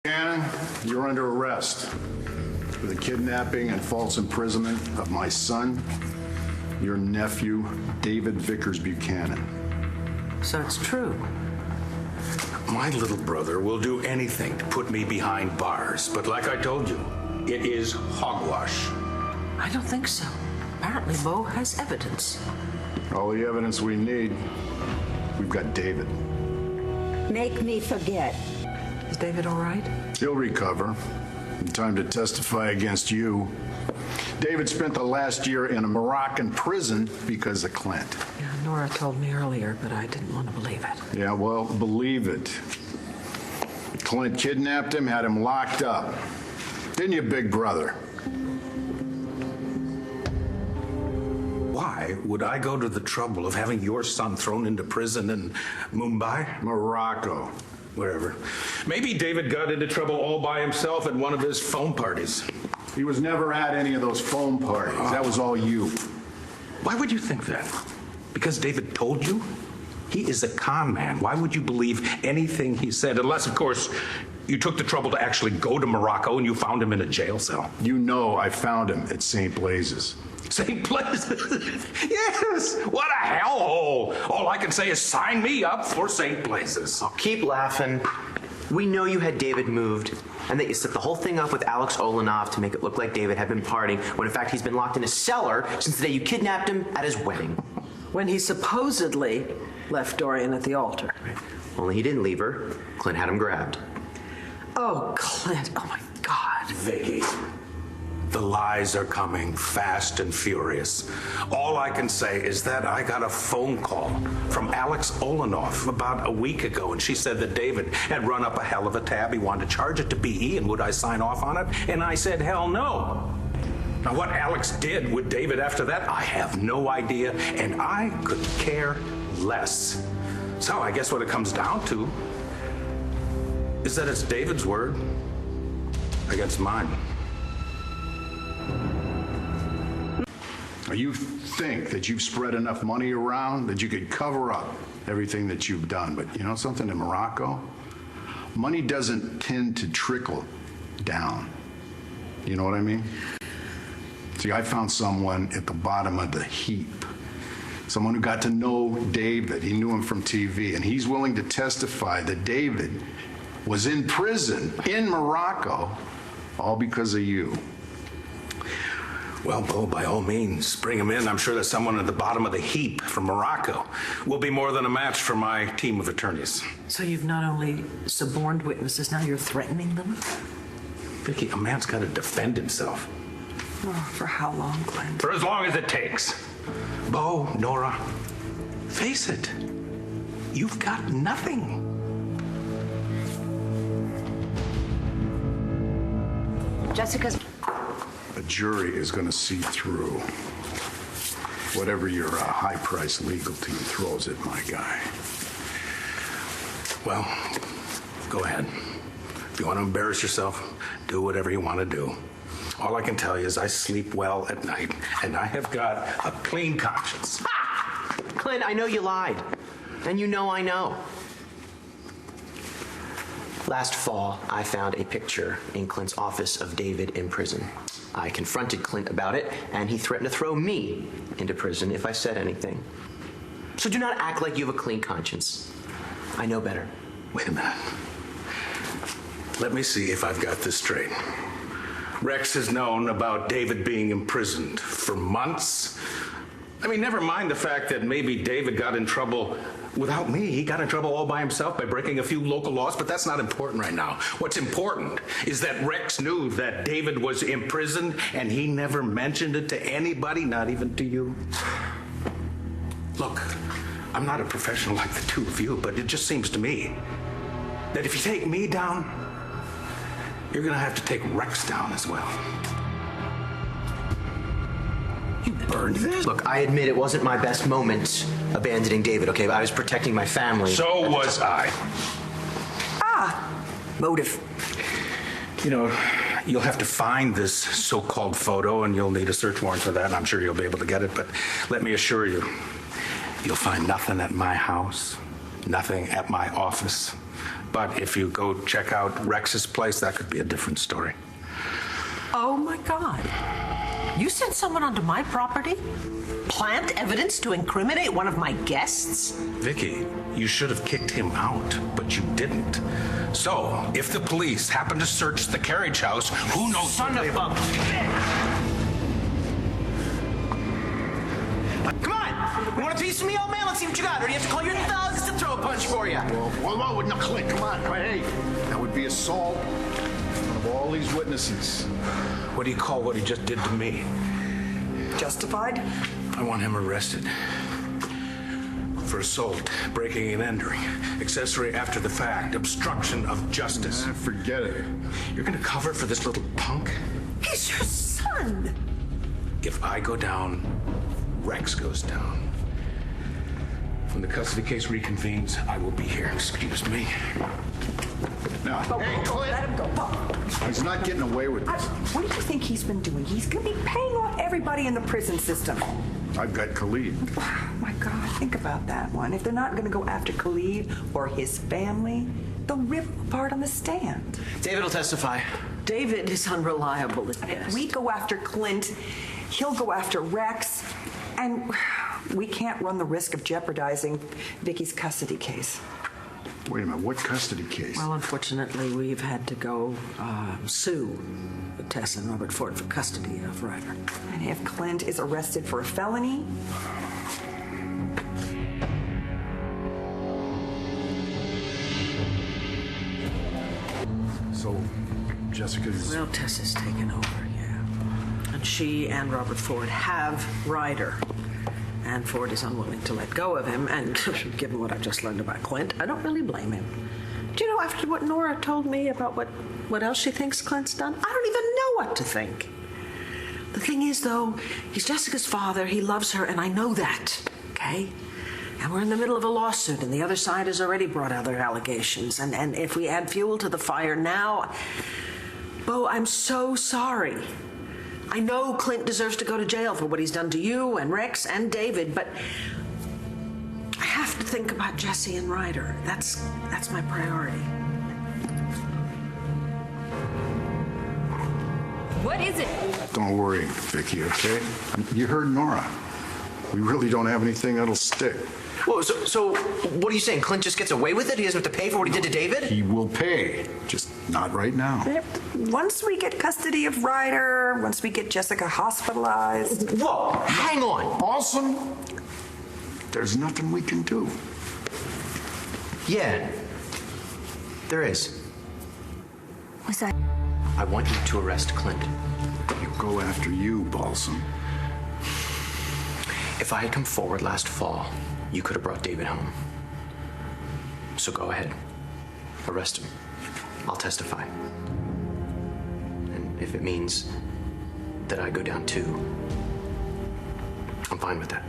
Buchanan, you're under arrest for the kidnapping and false imprisonment of my son, your nephew, David Vickers Buchanan. So it's true. My little brother will do anything to put me behind bars, but like I told you, it is hogwash. I don't think so. Apparently, Bo has evidence. All the evidence we need. We've got David. Make me forget. Is David all right? He'll recover. In time to testify against you. David spent the last year in a Moroccan prison because of Clint. Yeah, Nora told me earlier, but I didn't want to believe it. Yeah, well, believe it. Clint kidnapped him, had him locked up. Didn't you, big brother? Why would I go to the trouble of having your son thrown into prison in Mumbai? Morocco. Wherever. Maybe David got into trouble all by himself at one of his phone parties. He was never at any of those phone parties. That was all you. Why would you think that? Because David told you? He is a con man. Why would you believe anything he said? Unless, of course, you took the trouble to actually go to Morocco and you found him in a jail cell. You know I found him at St. Blaise's. St. Blaise's? Yes! What a hellhole! All I can say is sign me up for St. Blaise's. Oh, keep laughing. We know you had David moved, and that you set the whole thing up with Alex Olenov to make it look like David had been partying, when in fact he's been locked in a cellar since the day you kidnapped him at his wedding. When he supposedly left Dorian at the altar. Only he didn't leave her. Clint had him grabbed. Oh, Clint. Oh, my God. Viki, the lies are coming fast and furious. All I can say is that I got a phone call from Alex Olenov about a week ago, and she said that David had run up a hell of a tab. He wanted to charge it to BE, and would I sign off on it? And I said, hell no. Now, what Alex did with David after that, I have no idea, and I could care less. So I guess what it comes down to is that it's David's word against mine. You think that you've spread enough money around that you could cover up everything that you've done. But you know something, in Morocco, money doesn't tend to trickle down. You know what I mean? See, I found someone at the bottom of the heap. Someone who got to know David. He knew him from TV, and he's willing to testify that David was in prison in Morocco, all because of you. Well, Bo, by all means, bring him in. I'm sure that someone at the bottom of the heap from Morocco will be more than a match for my team of attorneys. So you've not only suborned witnesses, now you're threatening them? Viki, a man's got to defend himself. Oh, for how long, Clint? For as long as it takes. Bo, Nora, face it. You've got nothing. Jessica's... A jury is going to see through whatever your high-priced legal team throws at my guy. Well, go ahead. If you want to embarrass yourself, do whatever you want to do. All I can tell you is I sleep well at night, and I have got a clean conscience. Ha! Clint, I know you lied. And you know I know. Last fall, I found a picture in Clint's office of David in prison. I confronted Clint about it, and he threatened to throw me into prison if I said anything. So do not act like you have a clean conscience. I know better. Wait a minute. Let me see if I've got this straight. Rex has known about David being imprisoned for months. I mean, never mind the fact that maybe David got in trouble without me. He got in trouble all by himself by breaking a few local laws, but that's not important right now. What's important is that Rex knew that David was imprisoned, and he never mentioned it to anybody, not even to you. Look, I'm not a professional like the two of you, but it just seems to me that if you take me down, you're gonna have to take Rex down as well. You burned this? Look, I admit it wasn't my best moment abandoning David, okay? But I was protecting my family. So was I. Motive. You know, you'll have to find this so-called photo, and you'll need a search warrant for that. I'm sure you'll be able to get it, but let me assure you, you'll find nothing at my house, nothing at my office, But if you go check out Rex's place, that could be a different story. Oh my God. You sent someone onto my property? Plant evidence to incriminate one of my guests? Viki, you should have kicked him out, but you didn't. So, if the police happen to search the carriage house, who knows? Son of a bitch! Come on! You want a piece of me, old man? Let's see what you got. Or do you have to call your thugs to throw a punch for you? Whoa, no, Clint, come on. Hey, that would be assault in front of all these witnesses. What do you call what he just did to me? Justified? I want him arrested. For assault, breaking and entering, accessory after the fact, obstruction of justice. Forget it. You're gonna cover for this little punk? He's your son. If I go down, Rex goes down. When the custody case reconvenes, I will be here. Excuse me. Now, hey, Clint. Let him go. He's not getting away with this. What do you think he's been doing? He's going to be paying off everybody in the prison system. I've got Khalid. Oh, my God, think about that one. If they're not going to go after Khalid or his family, they'll rip him apart on the stand. David will testify. David is unreliable at If best. we go after Clint, he'll go after Rex, and we can't run the risk of jeopardizing Viki's custody case. Wait a minute, what custody case? Well, unfortunately, we've had to go sue Tess and Robert Ford for custody of Ryder. And if Clint is arrested for a felony, So, Jessica's... Well, Tess has taken over, yeah. And she and Robert Ford have Ryder. And Ford is unwilling to let go of him. And given what I've just learned about Clint, I don't really blame him. Do you know, after what Nora told me about what else she thinks Clint's done, I don't even know what to think. The thing is, though, he's Jessica's father. He loves her, and I know that, okay? And we're in the middle of a lawsuit, and the other side has already brought out their allegations. And if we add fuel to the fire now... Bo, I'm so sorry. I know Clint deserves to go to jail for what he's done to you and Rex and David, but I have to think about Jesse and Ryder. That's my priority. What is it? Don't worry, Viki, okay? You heard Nora. We really don't have anything that'll stick. Whoa, so what are you saying? Clint just gets away with it? He doesn't have to pay for what he did to David? He will pay, just not right now. once we get custody of Ryder, once we get Jessica hospitalized... Whoa, hang on. Awesome. There's nothing we can do. Yeah, there is. Was that? I want you to arrest Clint. He'll go after you, Balsam. If I had come forward last fall, you could have brought David home. So go ahead. Arrest him. I'll testify. And if it means that I go down too, I'm fine with that.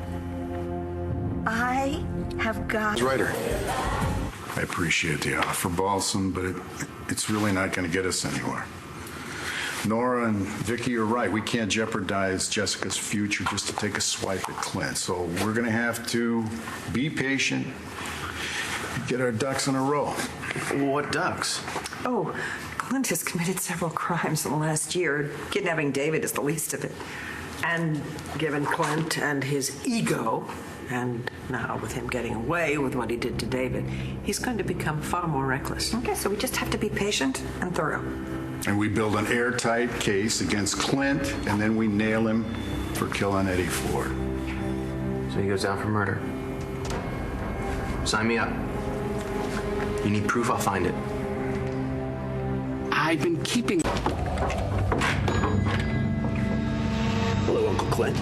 I have got... Ryder. I appreciate the offer, Balsam, but it's really not going to get us anywhere. Nora and Viki are right. We can't jeopardize Jessica's future just to take a swipe at Clint. So we're going to have to be patient, get our ducks in a row. What ducks? Oh, Clint has committed several crimes in the last year. Kidnapping David is the least of it. And given Clint and his ego, and now with him getting away with what he did to David, he's going to become far more reckless. Okay, so we just have to be patient and thorough. And we build an airtight case against Clint, and then we nail him for killing Eddie Ford. So he goes down for murder. Sign me up. You need proof, I'll find it. I've been keeping... Hello, Uncle Clint.